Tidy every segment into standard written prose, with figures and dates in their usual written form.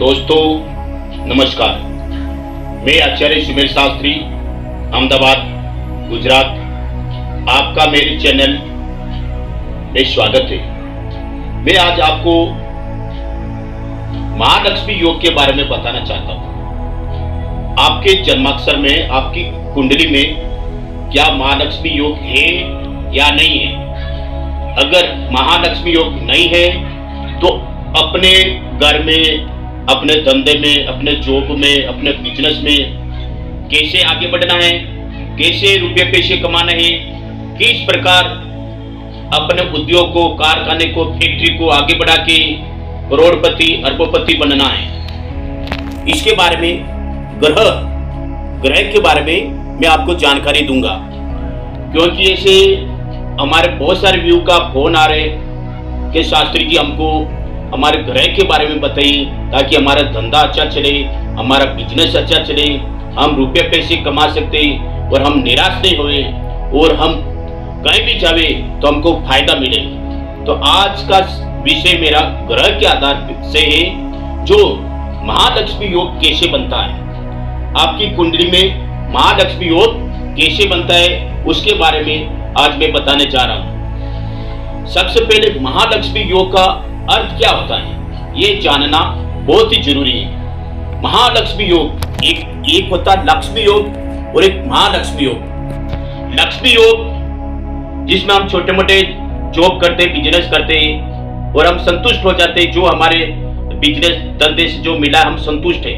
दोस्तों नमस्कार। मैं आचार्य सुमेर शास्त्री, अहमदाबाद, गुजरात। आपका मेरे चैनल में स्वागत है। मैं आज आपको महालक्ष्मी योग के बारे में बताना चाहता हूं। आपके जन्माक्षर में, आपकी कुंडली में क्या महालक्ष्मी योग है या नहीं है। अगर महालक्ष्मी योग नहीं है तो अपने घर में, अपने धंधे में, अपने जॉब में, अपने बिजनेस में कैसे आगे बढ़ना है, कैसे रुपये पैसे कमाना है, किस प्रकार अपने उद्योग को, कारखाने को, फैक्ट्री को आगे बढ़ा के करोड़पति, अरबपति बनना है। इसके बारे में ग्रह के बारे में मैं आपको जानकारी दूंगा, क्योंकि ऐसे हमारे बहुत सारे व्यू का फोन आ रहे कि शास्त्री जी हमको हमारे ग्रह के बारे में बताइए, ताकि हमारा धंधा अच्छा चले, हमारा बिजनेस अच्छा चले, हम रुपये पैसे कमा सकते और हम निराश नहीं हुए और हम कहीं भी जावे तो हमको फायदा मिले। तो आज का विषय मेरा ग्रह के आधार से है, जो महालक्ष्मी योग कैसे बनता है। आपकी कुंडली में महालक्ष्मी योग कैसे बनता है उसके बारे में आज मैं बताने जा रहा हूं। सबसे पहले महालक्ष्मी योग का अर्थ क्या होता है ये जानना बहुत ही जरूरी है। महालक्ष्मी योग एक होता है लक्ष्मी योग और एक महालक्ष्मी योग। लक्ष्मी योग जिसमें हम छोटे मोटे जॉब करते, बिजनेस करते हैं और हम संतुष्ट हो जाते हैं, जो हमारे बिजनेस धंधे से जो मिला हम संतुष्ट है।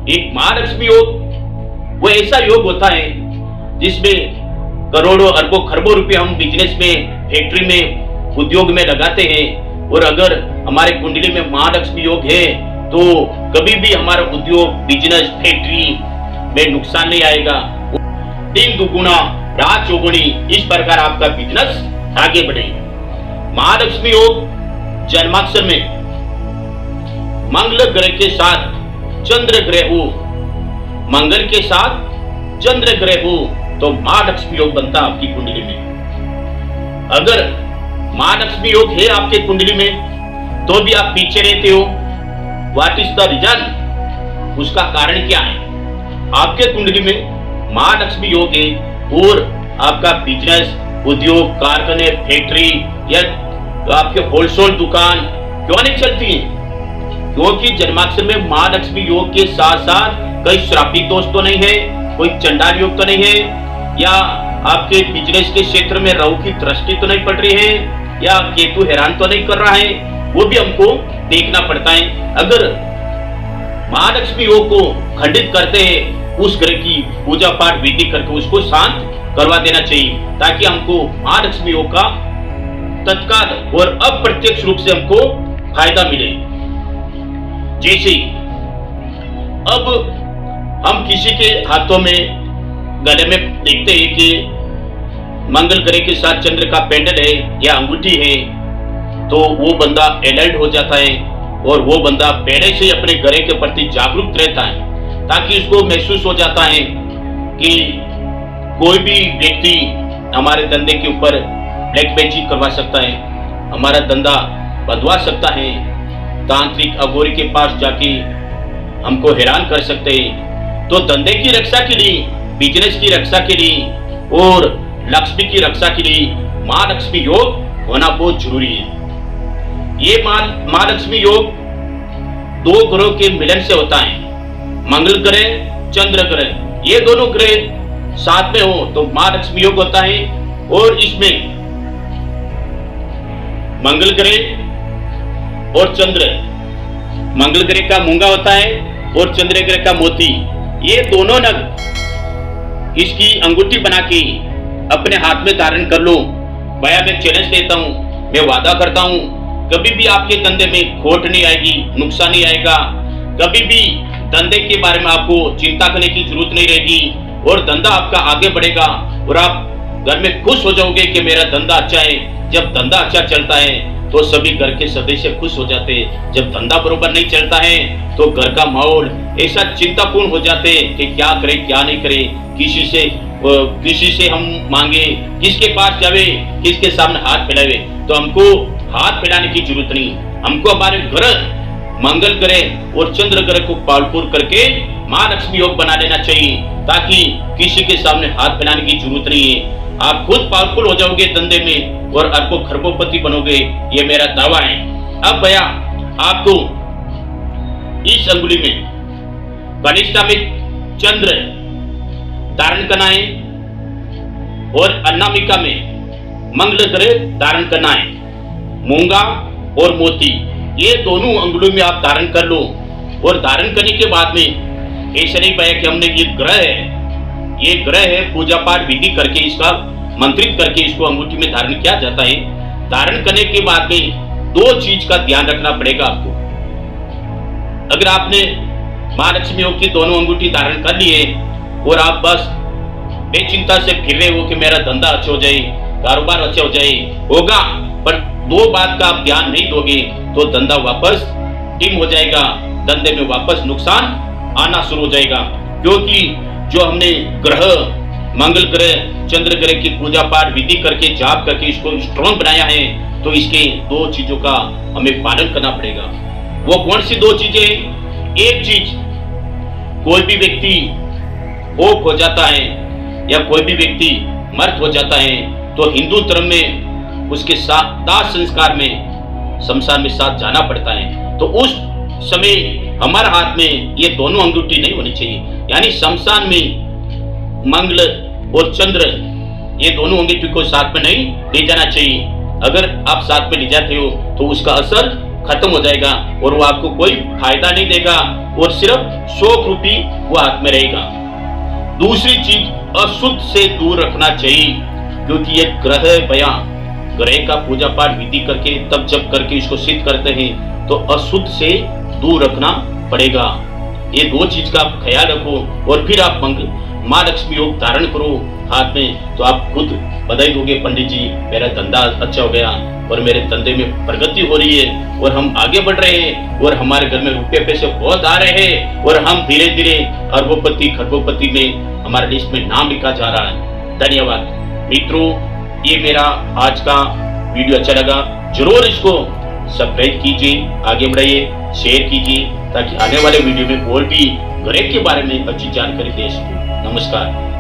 एक महालक्ष्मी योग वो ऐसा योग होता है जिसमें करोड़ों अरबों खरबों रुपए हम बिजनेस में, फैक्ट्री में, उद्योग में लगाते हैं। और अगर हमारे कुंडली में महालक्ष्मी योग है तो कभी भी हमारा उद्योग, बिजनेस, फैक्ट्री में नुकसान नहीं आएगा। दिन दुगुना रात चौगुनी, इस प्रकार आपका बिजनेस आगे बढ़े। महालक्ष्मी योग जन्माक्षर में मंगल ग्रह के साथ चंद्र ग्रह हो, मंगल के साथ चंद्र ग्रह हो तो महालक्ष्मी योग बनता है आपकी कुंडली में। अगर महालक्ष्मी योग है आपके कुंडली में तो भी आप पीछे रहते हो, व्हाट इज द रीजन, उसका कारण क्या है। आपके कुंडली में महालक्ष्मी योग है और आपका बिजनेस, उद्योग, कारखाने, फैक्ट्री या तो आपके होलसेल दुकान क्यों नहीं चलती है, क्योंकि जन्माक्षर में महालक्ष्मी योग के साथ साथ कई श्रापित दोष तो नहीं है, कोई चंडाल योग तो नहीं है, या आपके बिजनेस के क्षेत्र में राहु की दृष्टि तो नहीं पड़ रही है, या केतु हैरान तो नहीं कर रहा है, वो भी हमको देखना पड़ता है। अगर महालक्ष्मी योग को खंडित करते हैं, उस ग्रह की पूजा पाठ विधि करके उसको शांत करवा देना चाहिए, ताकि हमको महालक्ष्मी योग का तत्काल और अप्रत्यक्ष रूप से हमको फायदा मिले। जैसे अब हम किसी के हाथों में, गले में देखते हैं कि मंगल ग्रह के साथ चंद्र का पेंडल है या अंगूठी है, तो वो बंदा अलर्ट हो जाता है और वो बंदा पहले से अपने ग्रह के प्रति जागरूक रहता है, ताकि उसको महसूस हो जाता है कि कोई भी व्यक्ति हमारे धंधे के ऊपर ब्लैक मैजिक करवा सकता है, हमारा धंधा बदवा सकता है, तांत्रिक अघोरी के पास जाके हमको हैरान कर सकते हैं। तो धंधे की रक्षा के लिए, बिजनेस की रक्षा के लिए और लक्ष्मी की रक्षा के लिए महालक्ष्मी योग होना बहुत जरूरी है। ये महालक्ष्मी योग दो ग्रहों के मिलन से होता है, मंगल ग्रह, चंद्र ग्रह, ये दोनों ग्रह साथ में हो तो महालक्ष्मी योग होता है। और इसमें मंगल ग्रह और चंद्र, मंगल ग्रह का मूंगा होता है और चंद्र ग्रह का मोती, ये दोनों नग इसकी अंगूठी बना के अपने हाथ में धारण कर लो। भैया मैं चैलेंज देता हूँ, मैं वादा करता हूँ, कभी भी आपके धंधे में खोट नहीं आएगी, नुकसान नहीं आएगा, कभी भी धंधे के बारे में आपको चिंता करने की जरूरत नहीं रहेगी और धंधा आपका आगे बढ़ेगा और आप घर में खुश हो जाओगे कि मेरा धंधा अच्छा है। जब धंधा अच्छा चलता है तो सभी घर के सदस्य खुश हो जाते हैं। जब धंधा बरोबर नहीं चलता है तो घर का माहौल ऐसा चिंतापूर्ण हो जाते हैं कि क्या करें क्या नहीं करें, किसी से हम मांगे, किसके पास जावे, किसके सामने हाथ फैलावे। तो हमको हाथ फैलाने की जरूरत नहीं, हमको हमारे ग्रह मंगल ग्रह और चंद्र ग्रह को पालपुर करके महालक्ष्मी योग बना लेना चाहिए, ताकि किसी के सामने हाथ फैलाने की जरूरत नहीं है। आप खुद पावरफुल हो जाओगे धंधे में और अरबों खरबोपति बनोगे, ये मेरा दावा है। अब भैया आपको इस अंगुली में कनिष्ठा में चंद्र धारण करना है और अनामिका में मंगल ग्रह धारण करना है। मूंगा और मोती ये दोनों अंगुलियों में आप धारण कर लो, और धारण करने के बाद में ऐसा नहीं पाया कि हमने ये ग्रह है पूजा पाठ विधि करके इसका मंत्रित करके इसको अंगूठी में धारण किया जाता है। धारण करने के बाद में दो चीज का ध्यान रखना पड़ेगा आपको। अगर आपने महालक्ष्मी योग की दोनों अंगूठी धारण कर ली है और आप बस बेचिंता से फिर रहे हो कि मेरा धंधा अच्छा हो जाए, कारोबार अच्छा हो जाए, होगा, पर दो बात का आप ध्यान नहीं दोगे तो धंधा वापस डिम हो जाएगा, धंधे में वापस नुकसान आना शुरू हो जाएगा। क्योंकि जो हमने ग्रह मंगल ग्रह चंद्र ग्रह की पूजा पाठ विधि करके जाप करके इसको स्ट्रॉन्ग बनाया है, तो इसके दो चीजों का हमें पालन करना पड़ेगा। वो कौन सी दो चीजें? एक चीज, कोई भी व्यक्ति ओक हो जाता है या कोई भी व्यक्ति मर्द हो जाता है तो हिंदू धर्म में उसके साथ दाह संस्कार में शमशान में साथ जाना पड़ता है। तो उस समय हमारे हाथ में ये दोनों अंगूठी नहीं होनी चाहिए, यानी शमशान में मंगल और चंद्र ये दोनों अंगूठी को साथ में नहीं ले जाना चाहिए। अगर आप साथ में ले जाते हो तो उसका असर खत्म हो जाएगा और वो आपको कोई फायदा नहीं देगा और सिर्फ 100 रुपये वो हाथ में रहेगा। दूसरी चीज, अशुद्ध से दूर रखना चाहिए, क्योंकि ये ग्रह का पूजा पाठ विधि करके तब जब करके इसको सिद्ध करते हैं तो अशुद्ध से दूर रखना पड़ेगा। ये दो चीज का आप ख्याल रखो और फिर आप माँ लक्ष्मी योग धारण करो हाथ में, तो आप खुद बधाई दोगे, पंडित जी मेरा धंधा अच्छा हो गया और मेरे धंधे में प्रगति हो रही है और हम आगे बढ़ रहे हैं और हमारे घर में रुपये पैसे बहुत आ रहे हैं और हम धीरे धीरे अरबोपति खरबोपति में हमारे लिस्ट में नाम लिखा जा रहा है। धन्यवाद मित्रों, ये मेरा आज का वीडियो अच्छा लगा, जरूर इसको सब्सक्राइब कीजिए, आगे बढ़ाइए, शेयर कीजिए, ताकि आने वाले वीडियो में और भी ग्रह के बारे में अच्छी जानकारी दे सकूं। नमस्कार।